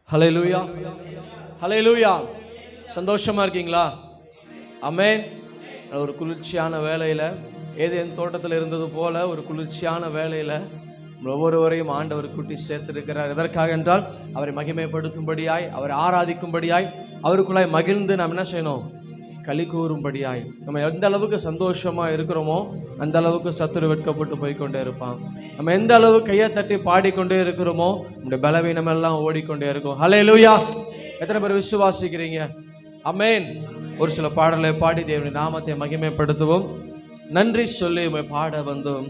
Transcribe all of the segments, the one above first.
ஹல்லேலூயா, ஹல்லேலூயா. சந்தோஷமா இருக்கீங்களா? ஆமென். ஒரு குளிர்ச்சியான வேளையில, ஏதேன் தோட்டத்தில் இருந்தது போல ஒரு குளிர்ச்சியான வேளையில ஒவ்வொருவரையும் ஆண்டவர் கூட்டி சேர்த்திருக்கிறார். எதற்காக என்றால் அவரை மகிமைப்படுத்தும்படியாய், அவரை ஆராதிக்கும்படியாய், அவருக்குள்ளாய் மகிழ்ந்து நாம் என்ன செய்யணும்? களி கூறும்படியாய். நம்ம எந்த அளவுக்கு சந்தோஷமா இருக்கிறோமோ அந்த அளவுக்கு சத்துரு வெட்கப்பட்டு போய்கொண்டே இருப்பான். நம்ம எந்த அளவு கையை தட்டி பாடிக்கொண்டே இருக்கிறோமோ நம்முடைய பலவீனம் எல்லாம் ஓடிக்கொண்டே இருக்கும். ஹல்லேலூயா. எத்தனை பேர் விசுவாசிக்கிறீங்க? ஆமென். ஒரு சில பாடலை பாடி தேவனுடைய நாமத்தை மகிமைப்படுத்துவோம். நன்றி சொல்லி பாட வந்தோம்,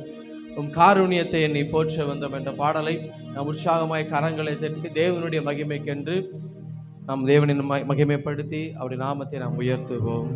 உம் காருண்யத்தை என்னை போற்ற வந்தோம் என்ற பாடலை நாம் உற்சாகமாய் கரங்களை தட்டி தேவனுடைய மகிமைக்கென்று நாம் தேவனின் மகிமைப்படுத்தி அவருடைய நாமத்தை நாம் உயர்த்துவோம்.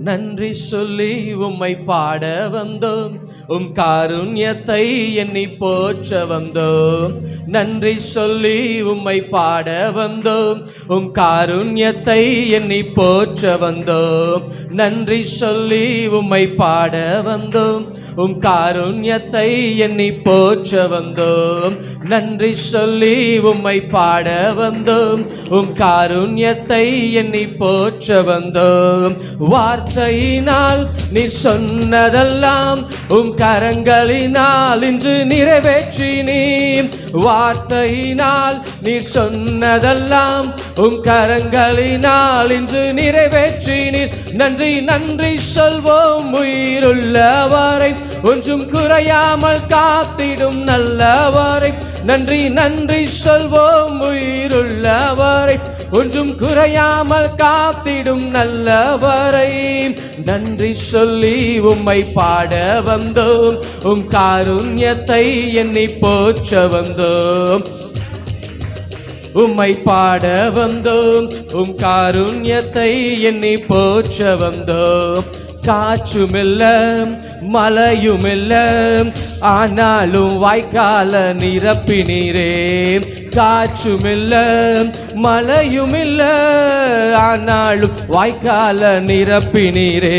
நன்றி சொல்லி உம்மை பாட வந்தோம், உம் காருண்யத்தை எண்ணி போற்ற வந்தோம். நன்றி சொல்லி உம்மை பாட வந்தோம், உம் காருண்யத்தை எண்ணி போற்ற வந்தோம். நன்றி சொல்லி உம்மை பாட வந்தோம், உம் காருண்யத்தை எண்ணி போற்ற வந்தோம். நன்றி சொல்லி உம்மை பாட வந்தோம், உம் காருண்யத்தை எண்ணி போற்ற வந்தோம். வார்த்தையினால் நீ சொன்னதெல்லாம் உம் கரங்களினால் இன்று நிறைவேற்றினீர். வார்த்தையினால் நீ சொன்னதெல்லாம் உம் கரங்களினால் இன்று நிறைவேற்றினீர். நன்றி நன்றி சொல்வோம், உயிருள்ளவரை ஒன்றும் குறையாமல் காத்திடும் நல்லவரை. நன்றி நன்றி சொல்வோம், உயிருள்ளவரை ஒன்றும் குறையாமல் காத்திடும் நல்லவரை. நன்றி சொல்லி உம்மை பாட வந்தோம், உம் காருண்யத்தை எண்ணி போற்ற வந்தோம். உம்மை பாட வந்தோம், உம் காருண்யத்தை எண்ணி போற்ற வந்தோம். காற்றுமில்ல மழையுமில்ல, ஆனாலும் வாய்க்கால நிரப்பினீரே. காற்றுமில்ல மழையுமில்ல, ஆனாலும் வாய்க்கால நிரப்பினீரே.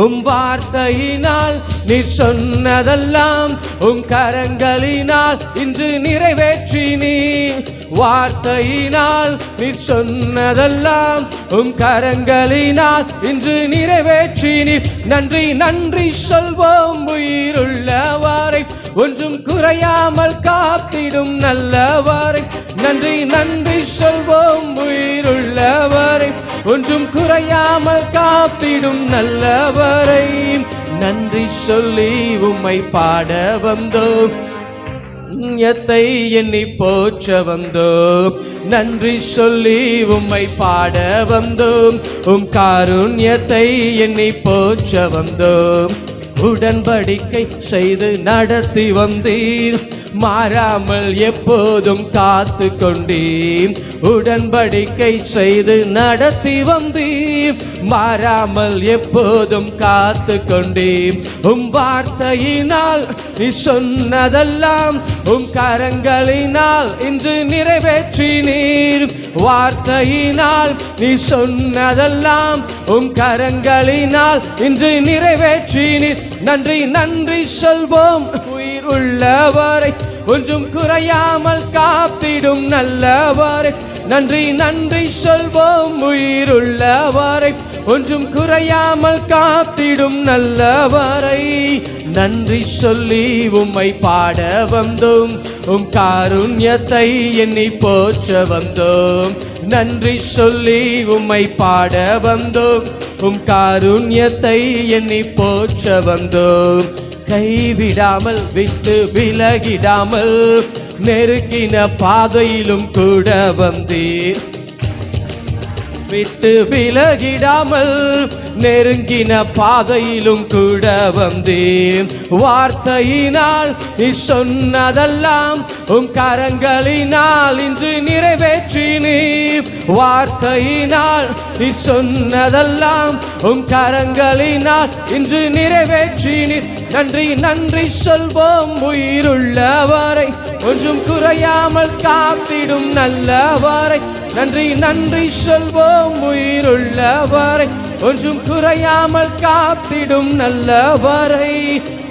உம் வார்த்தையினால் நீ சொன்னதெல்லாம் உம் கரங்களினால் இன்று நிறைவேற்றினீர். வார்த்தையினால் நீ சொன்னதெல்லாம் உம் கரங்களினால் இன்று நிறைவேற்றினீர். நன்றி நன்றி சொல்வோம், உயிருள்ளவரை ஒன்றும் குறையாமல் காத்திடும் நல்லவரை. நன்றி நன்றி சொல்வோம், உயிருள்ளவரை ஒன்றும் குறையாமல் காத்திடும் நல்லவரை. நன்றி சொல்லி உம்மை பாட வந்தோம், யத்தை எண்ணி போற்ற வந்தோம். நன்றி சொல்லி உம்மை பாட வந்தோம், உம் காருண்யத்தை எண்ணி போற்ற வந்தோம். உடன்படிக்கை செய்து நடத்தி வந்தீர், மாறாமல் எப்போதும் காத்து கொண்டீர். உடன்படிக்கை செய்து நடத்தி வந்தீர், மாறாமல் எப்போதும் காத்து கொண்டீர். உம் வார்த்தையினால் நீ சொன்னதெல்லாம் உம் கரங்களினால் இன்று நிறைவேற்றினீர். வார்த்தையினால் நீ சொன்னதெல்லாம் உம் கரங்களினால் இன்று நிறைவேற்றினீர். நன்றி நன்றி சொல்வோம், உயிர் உள்ளவரை ஒன்றும் குறையாமல் காத்திடும் நல்லவரை. நன்றி நன்றி சொல்வோம், உயிருள்ளவரை ஒன்றும் குறையாமல் காத்திடும் நல்லவரை. நன்றி சொல்லி உம்மை பாட வந்தோம், உம் காருண்யத்தை எண்ணி போற்ற வந்தோம். நன்றி சொல்லி உம்மை பாட வந்தோம், உம் காருண்யத்தை எண்ணி போற்ற வந்தோம். கைவிடாமல் விட்டு விலகிடாமல் நெருங்கின பாதையிலும் கூட வந்தீர். விட்டு விலகிடாமல் நெருங்கின பாதையிலும் கூட வந்தீர். வார்த்தையினால் நீ சொன்னதெல்லாம் உம் கரங்களினால் இன்று நிறைவேற்றினீர். வார்த்தையினால் நீ சொன்னதெல்லாம் உம் கரங்களினால் இன்று நிறைவேற்றினீர். நன்றி நன்றி சொல்வோம், உயிருள்ளவரை ஒன்றும் குறையாமல் காத்திடும் நல்லவரை. நன்றி நன்றி சொல்வோம், உயிருள்ளவரை ஒன்றும் குறையாமல் காத்திடும் நல்லவரை.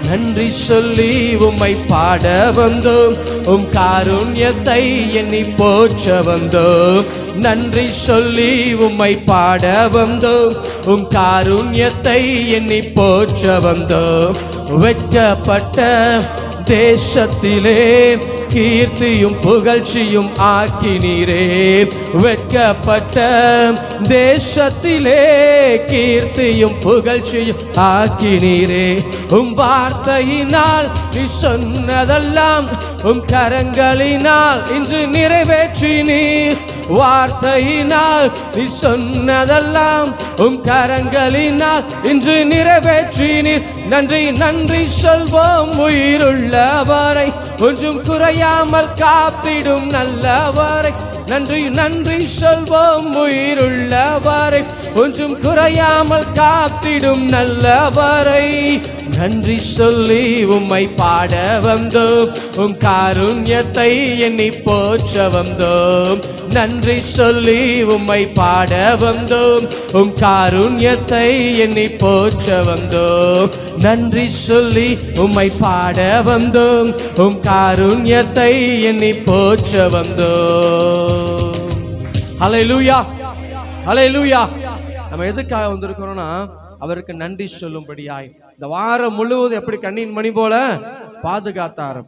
நன்றி சொல்லி உம்மை பாட வந்தோம், உம் காருண்யத்தை எண்ணி போற்ற வந்தோம். நன்றி சொல்லி உம்மை பாட வந்தோம், உம் காருண்யத்தை எண்ணி போற்ற வந்தோம். வெட்கப்பட்ட தேசத்திலே கீர்த்தியும் புகழ்ச்சியும் ஆக்கினீரே. வெட்கப்பட்ட தேசத்திலே கீர்த்தியும் புகழ்ச்சியும் ஆக்கினீரே. உம் வார்த்தையினால் நீ சொன்னதெல்லாம் உம் கரங்களினால் இன்று நிறைவேற்றினீர். வார்த்தையினால் நீ சொன்னதெல்லாம் உம் கரங்களினால் இன்று நிறைவேற்றினீர். நன்றி நன்றி சொல்வோம் உயிருள்ளவரை, ஒன்றும் குறையாமல் காத்திடும் நல்லவரை. நன்றி நன்றி சொல்வோம் உயிருள்ளவரை, ஒன்றும் குறையாமல் காத்திடும் நல்லவரை. நன்றி சொல்லி உம்மை பாட வந்தோம், உம் காருண்யத்தை எண்ணி போற்ற வந்தோம். நன்றி சொல்லி உம்மை பாட வந்தோம், உம் காருண்யத்தை எண்ணி போற்ற வந்தோம். நன்றி சொல்லி உம்மை பாட வந்தோம், உம் காருண்யத்தை எண்ணி போற்ற வந்தோம். ஹல்லேலூயா, ஹல்லேலூயா. நம்ம எதுக்காக வந்திருக்கிறோம்னா அவருக்கு நன்றி சொல்லும்படியாய். இந்த வாரம் முழுவதும் எப்படி கண்ணின் மணி போல பாதுகாத்தார்.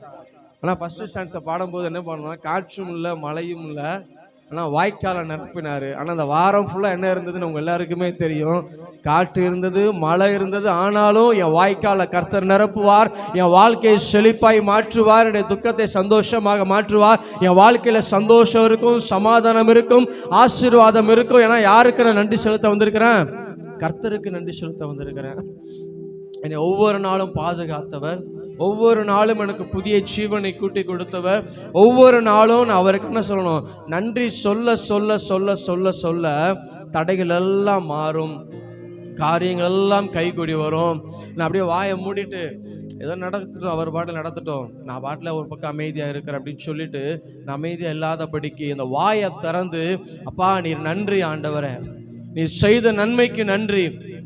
ஆனால் ஃபர்ஸ்ட் ஸ்டாண்ட்ஸை பாடும்போது என்ன பண்ணோம்னா காற்றும் இல்லை மழையும் இல்லை, ஆனால் வாய்க்காலை நிரப்பினார். ஆனால் அந்த வாரம் ஃபுல்லாக என்ன இருந்ததுன்னு உங்கள் எல்லாருக்குமே தெரியும். காற்று இருந்தது, மழை இருந்தது. ஆனாலும் என் வாய்க்காலை கர்த்தர் நிரப்புவார், என் வாழ்க்கையை செழிப்பாய் மாற்றுவார், என்னுடைய துக்கத்தை சந்தோஷமாக மாற்றுவார். என் வாழ்க்கையில் சந்தோஷம் இருக்கும், சமாதானம் இருக்கும், ஆசீர்வாதம் இருக்கும். ஏன்னா யாருக்கு நான் நன்றி செலுத்த வந்திருக்கிறேன்? கர்த்தருக்கு நன்றி செலுத்த வந்திருக்கிறேன். என்னை ஒவ்வொரு நாளும் பாதுகாத்தவர், ஒவ்வொரு நாளும் எனக்கு புதிய ஜீவனை கூட்டி கொடுத்தவர். ஒவ்வொரு நாளும் நான் அவருக்கு என்ன சொல்லணும்? நன்றி சொல்ல சொல்ல சொல்ல சொல்ல சொல்ல தடைகள் எல்லாம் மாறும், காரியங்கள் எல்லாம் கைகூடி வரும். நான் அப்படியே வாயை மூடிட்டு ஏதோ நடத்திட்டோம், அவர் பாட்டில் நடத்திட்டோம், நான் பாட்டில் ஒரு பக்கம் அமைதியாக இருக்கிறேன் அப்படின்னு சொல்லிட்டு நான் அமைதியாக இல்லாதபடிக்கு இந்த வாயை திறந்து, அப்பா நீர் நன்றி ஆண்டவரே, நீ செய்த நன்மைக்கு நன்றி,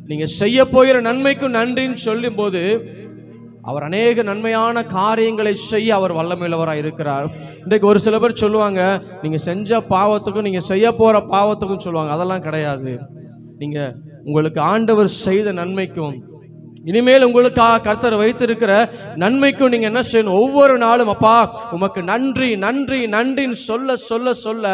நீங்க செய்ய போகிற நன்மைக்கும் நன்றின்னு சொல்லும் போது அவர் அநேக நன்மையான காரியங்களை செய்ய அவர் வல்லமையுள்ளவராக இருக்கிறார். இன்றைக்கு ஒரு சில பேர் சொல்லுவாங்க, நீங்க செஞ்ச பாவத்துக்கும் நீங்க செய்ய போற பாவத்துக்கும் சொல்லுவாங்க. அதெல்லாம் கிடையாது. நீங்க உங்களுக்கு ஆண்டவர் செய்த நன்மைக்கும் இனிமேல் உங்களுக்காக கர்த்தர் வைத்திருக்கிற நன்மைக்கும் நீங்க என்ன செய்யணும்? ஒவ்வொரு நாளும் அப்பா உமக்கு நன்றி நன்றி நன்றின்னு சொல்ல சொல்ல சொல்ல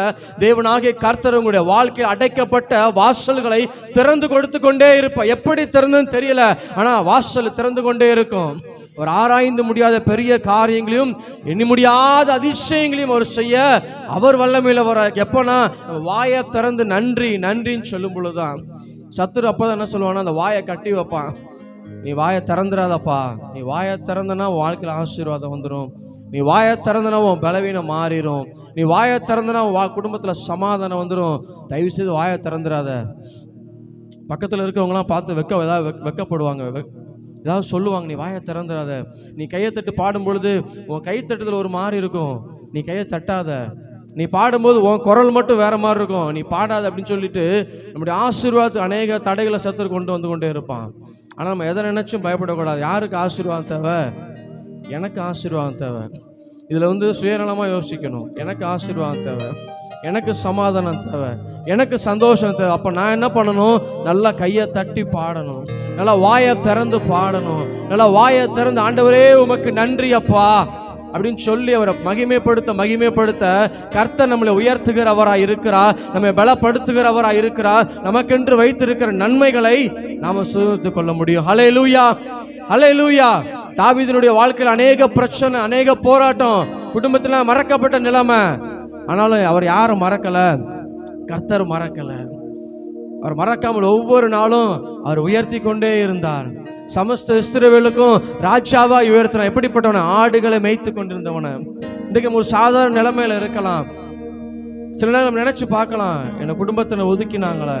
தேவனாகிய கர்த்தர் உங்களுடைய வாழ்க்கையில் அடைக்கப்பட்ட வாசல்களை திறந்து கொடுத்து கொண்டே இருப்பார். எப்படி திறந்துன்னு தெரியல, ஆனா வாசல் திறந்து கொண்டே இருக்கும். ஒரு ஆராய்ந்து முடியாத பெரிய காரியங்களையும் எண்ணி முடியாத அதிசயங்களையும் அவர் செய்ய அவர் வல்லமையுள்ளவர். எப்போனா வாயை திறந்து நன்றி நன்றின்னு சொல்லும் பொழுதுதான். சத்துரு அப்பதான் என்ன சொல்லுவானா, அந்த வாயை கட்டி வைப்பான். நீ வாயை திறந்துடாதப்பா, நீ வாயை திறந்தனா உன் வாழ்க்கையில் ஆசீர்வாதம் வந்துடும், நீ வாயை திறந்தனா உன் பலவீனம் மாறிடும், நீ வாயை திறந்தனா உன் குடும்பத்தில் சமாதானம் வந்துடும். தயவு செய்து வாயை திறந்துடாத. பக்கத்தில் இருக்கிறவங்களாம் பார்த்து வெக்கப்படுவாங்க, ஏதாவது சொல்லுவாங்க, நீ வாயை திறந்துடாத. நீ கையை தட்டு பாடும் பொழுது உன் கைத்தட்டுதல் ஒரு மாதிரி இருக்கும், நீ கையை தட்டாத. நீ பாடும்போது உன் குரல் மட்டும் வேற மாதிரி இருக்கும், நீ பாடாத அப்படின்னு சொல்லிட்டு நம்முடைய ஆசீர்வாதத்துக்கு அநேக தடைகளை சத்துரு கொண்டு வந்து கொண்டே இருப்பான். ஆனால் நம்ம எதை நினைச்சும் பயப்படக்கூடாது. யாருக்கு ஆசீர்வாதம் தேவை? எனக்கு ஆசீர்வாதம் தேவை. இதில் சுயநலமாக யோசிக்கணும். எனக்கு ஆசீர்வாதம் தேவை, எனக்கு சமாதானம் தேவை, எனக்கு சந்தோஷம் தேவை. அப்போ நான் என்ன பண்ணணும்? நல்லா கையை தட்டி பாடணும், நல்லா வாயை திறந்து பாடணும், நல்லா வாயை திறந்து ஆண்டவரே உமக்கு நன்றி அப்பா அப்படின்னு சொல்லி அவரை மகிமைப்படுத்த கர்த்தர் நம்மளை உயர்த்துகிறவராக இருக்கிறார், நம்மை பலப்படுத்துகிறவராக இருக்கிறார். நமக்கென்று வைத்திருக்கிற நன்மைகளை நாம சுதந்திரித்துக் கொள்ள முடியும். ஹல்லேலூயா, ஹல்லேலூயா. தாவீதினுடைய வாழ்க்கையில் அநேக பிரச்சனை, அநேக போராட்டம், குடும்பத்தில் மறக்கப்பட்ட நிலைமை. ஆனாலும் அவர் யாரும் மறக்கல, கர்த்தர் மறக்கல. அவர் மறக்காமல் ஒவ்வொரு நாளும் அவர் உயர்த்தி கொண்டே இருந்தார். சமஸ்த இஸ்ரவேலுக்கும் ராஜாவா உயர்த்தின. எப்படிப்பட்டவன? ஆடுகளை மேய்த்து கொண்டிருந்தவன. இன்றைக்கு ஒரு சாதாரண நிலைமையில இருக்கலாம். சில நேரம் நினைச்சு பார்க்கலாம், என்னை குடும்பத்தில் ஒதுக்கினாங்களே,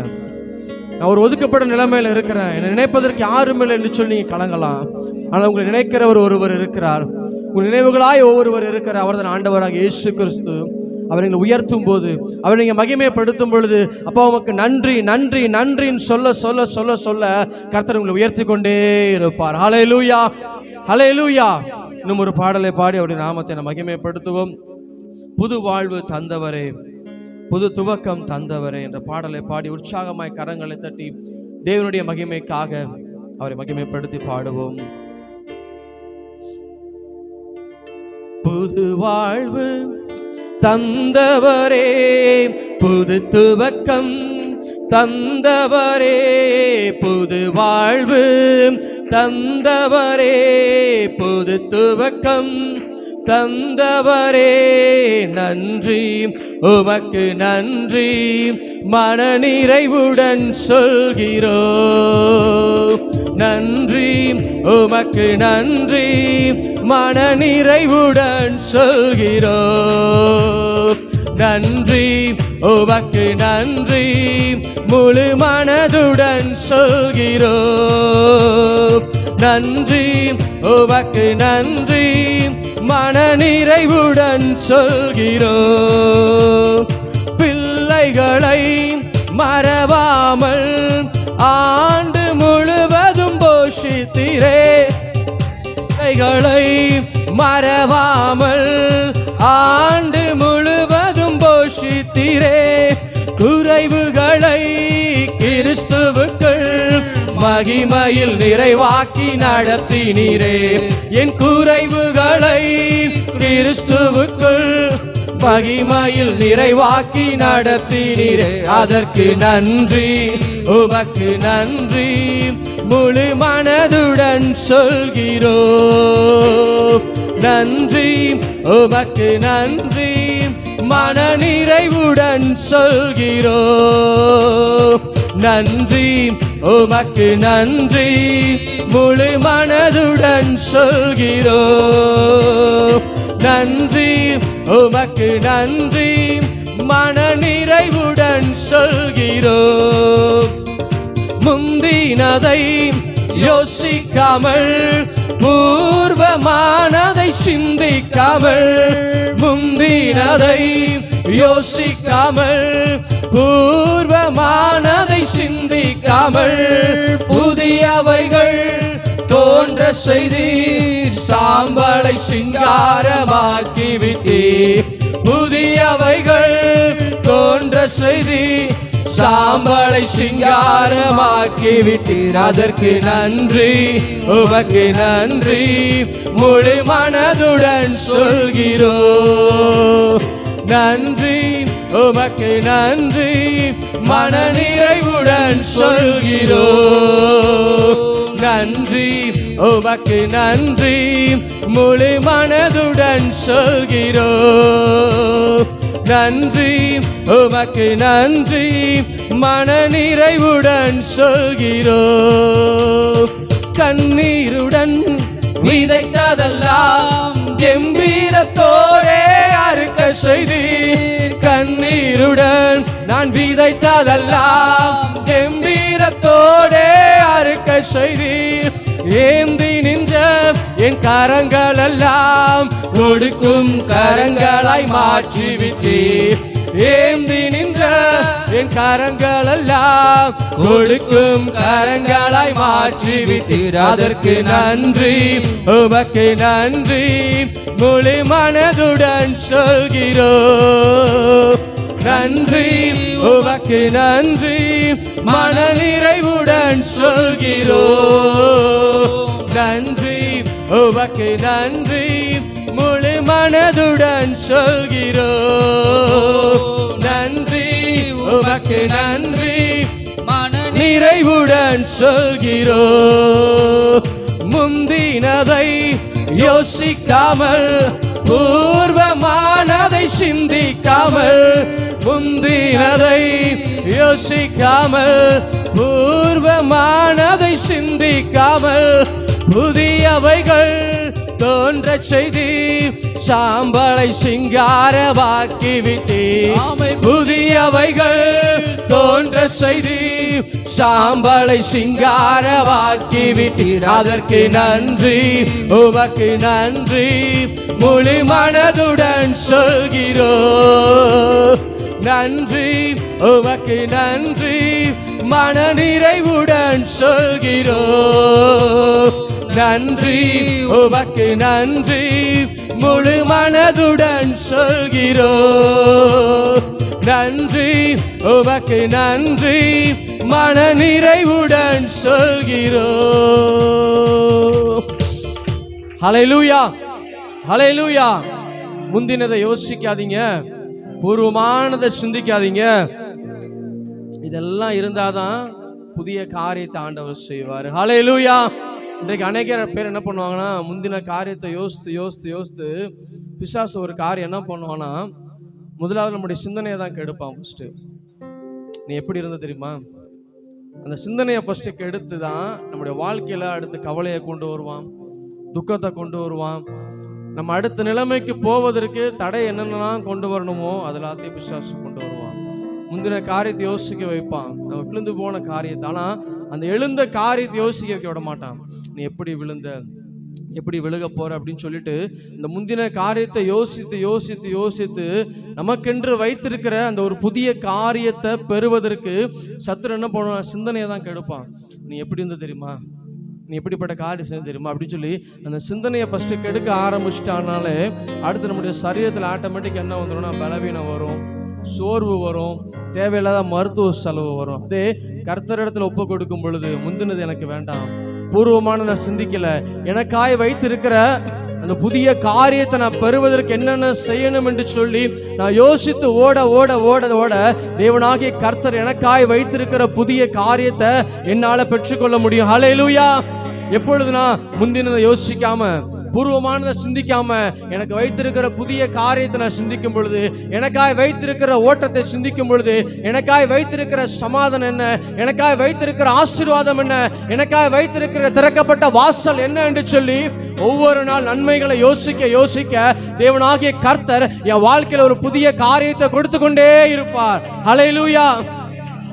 நான் ஒரு ஒதுக்கப்பட்ட நிலைமையில இருக்கிறேன், என்னை நினைப்பதற்கு யாரும் இல்லை என்று சொல்லி நீங்க கலங்கலாம். ஆனால் உங்களை நினைக்கிறவர் ஒருவர் இருக்கிறார், உங்கள் நினைவுகளாய் ஒவ்வொருவர் இருக்கிறார். அவர் தான் ஆண்டவராக இயேசு கிறிஸ்து. அவர் நீங்கள் உயர்த்தும் போது, அவர் நீங்கள் மகிமைப்படுத்தும் பொழுது, அப்பா உமக்கு நன்றி நன்றி நன்றின்னு சொல்ல சொல்ல சொல்ல சொல்ல கர்த்தர் உங்களை உயர்த்தி கொண்டே இருப்பார். ஹல்லேலூயா, ஹல்லேலூயா. இன்னும் ஒரு பாடலை பாடி அவருடைய நாமத்தை நாம் மகிமைப்படுத்துவோம். புது வாழ்வு தந்தவரே, புது துவக்கம் தந்தவரே என்ற பாடலை பாடி உற்சாகமாய் கரங்களை தட்டி தேவனுடைய மகிமைக்காக அவரை மகிமைப்படுத்தி பாடுவோம். புது வாழ்வு தந்தவரே, புது துவக்கம் தந்தவரே, புது வாழ்வு தந்தவரே, புது துவக்கம் தந்தவரே, நன்றி உமக்கு நன்றி மனநிறைவுடன் சொல்கிறோம். நன்றி உமக்கு நன்றி மனநிறைவுடன் சொல்கிறோம். நன்றி உமக்கு நன்றி முழு மனதுடன் சொல்கிறோம். நன்றி உமக்கு நன்றி மனநிறைவுடன் சொல்கிறோம். பிள்ளைகளை மறவாமல் ஆண்டு முழுவதும் போஷித்தீரே, பிள்ளைகளை மறவாமல் ஆண்டு முழுவதும் போஷித்தீரே, குறைவுகளை கிறிஸ்துவுக்குள் மகிமையில் நிறைவாக்கி நடத்தினீரே. என் குறைவுகளை கிறிஸ்துவுக்குள் மகிமையில் நிறைவாக்கி நடத்தினீரே. அதற்கு நன்றி உமக்கு நன்றி முழு மனதுடன் சொல்கிறோம். நன்றி உமக்கு நன்றி மனநிறைவுடன் சொல்கிறோம். நன்றி உமக்கு நன்றி முழு மனதுடன் சொல்கிறோம். நன்றி உமக்கு நன்றி மனநிறைவுடன் சொல்கிறோம். முந்தினதை யோசிக்காமல் பூர்வமானதை சிந்திக்காமல், முந்தினதை யோசிக்காமல் பூர்வமானதை சிந்திக்காமல், புதியவைகள் தோன்ற செய்தீர், சாம்பலை சிங்காரமாக்கி விட்டீர். புதியவைகள் தோன்ற செய்தீர், சாம்பலை சிங்காரமாக்கி விட்டீர். அதற்கு நன்றி உமக்கு நன்றி முழு மனதுடன் சொல்கிறோம். நன்றி உமக்கு நன்றி மனநிறைவுடன் சொல்கிறோம். நன்றி உமக்கு நன்றி முழு மனதுடன் சொல்கிறோம். நன்றி உமக்கு நன்றி மனநிறைவுடன் சொல்கிறோம். கண்ணீருடன் விதைத்ததெல்லாம் கம்பீரத்தோடே அறுக்க செய்தீர். கண்ணீருடன் நான் விதைத்ததெல்லாம் கம்பீரத்தோடே அறுக்க செய்தீர். ஏந்தி நின்ற என் கரங்கள் எல்லாம் கொடுக்கும் கரங்களாய் மாற்றிவிட்டீர். ஏந்தி நின்ற என் கரங்கள் எல்லாம் கொடுக்கும் கரங்களாய் மாற்றிவிட்டீர். அதற்கு நன்றி உமக்கு நன்றி முழு மனதுடன் சொல்கிறோம். நன்றி உமக்கு நன்றி மனநிறைவுடன் சொல்கிறோம். நன்றி உமக்கு நன்றி முழு மனதுடன் சொல்கிறோம். நன்றி உமக்கு நன்றி மனநிறைவுடன் சொல்கிறோம். முந்தினதை யோசிக்காமல் பூர்வமானதை சிந்திக்காமல், முந்தினதை யோசிக்காமல் பூர்வமானதை சிந்திக்காமல், புதியவைகள் தோன்ற செய்தி சாம்பலை சிங்காரமாக்கி விட்டீர். புதியவைகள் தோன்ற செய்தி சாம்பலை சிங்காரமாக்கி விட்டீர். அதற்கு நன்றி உமக்கு நன்றி முழு மனதுடன் சொல்கிறோம். நன்றி உமக்கு நன்றி மனநிறைவுடன் சொல்கிறோம். நன்றி, உமக்கு நன்றி, முழு மனதுடன் சொல்கிறோம். நன்றி, உமக்கு நன்றி, மன நிறைவுடன் சொல்கிறோம். ஹல்லேலூயா, ஹல்லேலூயா. முந்தினதை யோசிக்காதீங்க, பூர்வமானதை சிந்திக்காதீங்க. இதெல்லாம் இருந்தாதான் புதிய காரியத்தை ஆண்டவர் செய்வார். ஹல்லேலூயா. இன்றைக்கு அநேக பேர் என்ன பண்ணுவாங்கன்னா, முந்தின காரியத்தை யோசித்து யோசித்து யோசித்து பிசாசு ஒரு காரியம் என்ன பண்ணுவான்னா, முதலாவது நம்முடைய சிந்தனையை தான் கெடுப்பான். ஃபர்ஸ்ட் நீ எப்படி இருந்த தெரியுமா, அந்த சிந்தனையை ஃபர்ஸ்ட் கெடுத்து தான் நம்முடைய வாழ்க்கையில அடுத்த கவலையை கொண்டு வருவான், துக்கத்தை கொண்டு வருவான். நம்ம அடுத்த நிலைமைக்கு போவதற்கு தடை என்னென்னலாம் கொண்டு வரணுமோ அதெல்லாத்தையும் பிசாசு கொண்டு வருவான். முந்தின காரியத்தை யோசிக்க வைப்பான், நம்ம விழுந்து போன காரியத்தை. ஆனால் அந்த எழுந்த காரியத்தை யோசிக்க வைக்க விட மாட்டான். நீ எப்படி விழுந்த, எப்படி விழுக போற அப்படின்னு சொல்லிட்டு இந்த முந்தின காரியத்தை யோசித்து யோசித்து யோசித்து நமக்கென்று வைத்திருக்கிற அந்த ஒரு புதிய காரியத்தை பெறுவதற்கு சத்துரு என்ன பண்ணுவான், சிந்தனையை தான் கெடுப்பான். நீ எப்படி இருந்த தெரியுமா, நீ எப்படிப்பட்ட காரியம் செய்ய தெரியுமா அப்படின்னு சொல்லி அந்த சிந்தனையை ஃபர்ஸ்ட் கெடுக்க ஆரம்பிச்சிட்டானாலே அடுத்து நம்முடைய சரீரத்தில் ஆட்டோமேட்டிக் என்ன வந்துடும்னா, பலவீனம் வரும், சோர்வு வரும், தேவையில்லாத மருத்துவ செலவு வரும். அதே கர்த்தரிடத்துல ஒப்பு கொடுக்கும் பொழுது, முந்தினது எனக்கு வேண்டாம், பூர்வமான நான் சிந்திக்கல, எனக்காய் வைத்திருக்கிற அந்த புதிய காரியத்தை நான் பெறுவதற்கு என்னென்ன செய்யணும் என்று சொல்லி நான் யோசித்து ஓட ஓட ஓட ஓட தேவனாகிய கர்த்தர் எனக்காய் வைத்திருக்கிற புதிய காரியத்தை என்னால பெற்றுக்கொள்ள முடியும். ஹல்லேலூயா. எப்பொழுதுனா முந்தினதை யோசிக்காம, பூர்வமானதை சிந்திக்காம, எனக்கு வைத்திருக்கிற புதிய காரியத்தை நான் சிந்திக்கும் பொழுது, எனக்காய் வைத்திருக்கிற ஓட்டத்தை சிந்திக்கும் பொழுது, எனக்காய் வைத்திருக்கிற சமாதானம் என்ன, எனக்காய் வைத்திருக்கிற ஆசீர்வாதம் என்ன, எனக்காய் வைத்திருக்கிற திறக்கப்பட்ட வாசல் என்ன என்று சொல்லி ஒவ்வொரு நாள் நன்மைகளை யோசிக்க யோசிக்க தேவனாகிய கர்த்தர் என் வாழ்க்கையில ஒரு புதிய காரியத்தை கொடுத்து கொண்டே இருப்பார். ஹல்லேலூயா.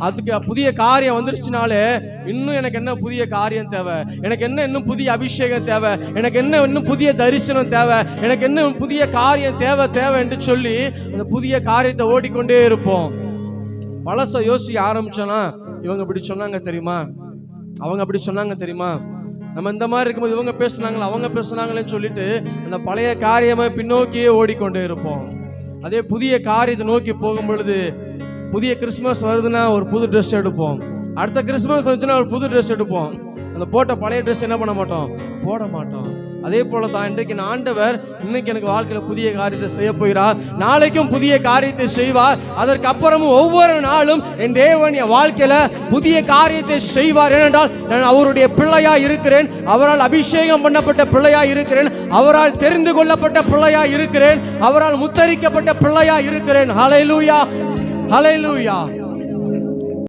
அதுக்கு புதிய காரியம் வந்துருச்சுனாலே இன்னும் எனக்கு என்ன புதிய காரியம் தேவை, எனக்கு என்ன இன்னும் புதிய அபிஷேகம் தேவை, எனக்கு என்ன இன்னும் புதிய தரிசனம் தேவை, எனக்கு என்ன புதிய காரியம் தேவை தேவை என்று சொல்லி அந்த புதிய காரியத்தை ஓடிக்கொண்டே இருப்போம். பழச யோசிக்க ஆரம்பிச்சோன்னா, இவங்க இப்படி சொன்னாங்க தெரியுமா, அவங்க அப்படி சொன்னாங்க தெரியுமா, நம்ம இந்த மாதிரி இருக்கும்போது இவங்க பேசுனாங்களா அவங்க பேசுனாங்களேன்னு சொல்லிட்டு அந்த பழைய காரியமே பின்னோக்கியே ஓடிக்கொண்டே இருப்போம். அதே புதிய காரியத்தை நோக்கி போகும் பொழுது, புதிய கிறிஸ்மஸ் வருதுன்னா ஒரு புது ட்ரெஸ் எடுப்போம், அடுத்த கிறிஸ்மஸ் வந்துச்சுன்னா ஒரு புது ட்ரெஸ் எடுப்போம். அந்த போட்ட பழைய ட்ரெஸ் என்ன பண்ண மாட்டோம், போட மாட்டோம். அதே போல தான் இன்றைக்கு ஆண்டவர் இன்னைக்கு எனக்கு வாழ்க்கையில புதிய காரியத்தை செய்ய போகிறார், நாளைக்கும் புதிய காரியத்தை செய்வார், அதற்கு அப்புறமும் ஒவ்வொரு நாளும் என் தேவன் என் வாழ்க்கையில புதிய காரியத்தை செய்வார். ஏனென்றால் நான் அவருடைய பிள்ளையா இருக்கிறேன், அவரால் அபிஷேகம் பண்ணப்பட்ட பிள்ளையா இருக்கிறேன், அவரால் தெரிந்து கொள்ளப்பட்ட பிள்ளையா இருக்கிறேன், அவரால் முத்தரிக்கப்பட்ட பிள்ளையா இருக்கிறேன். ஹல்லேலூயா, ஹல்லேலூயா.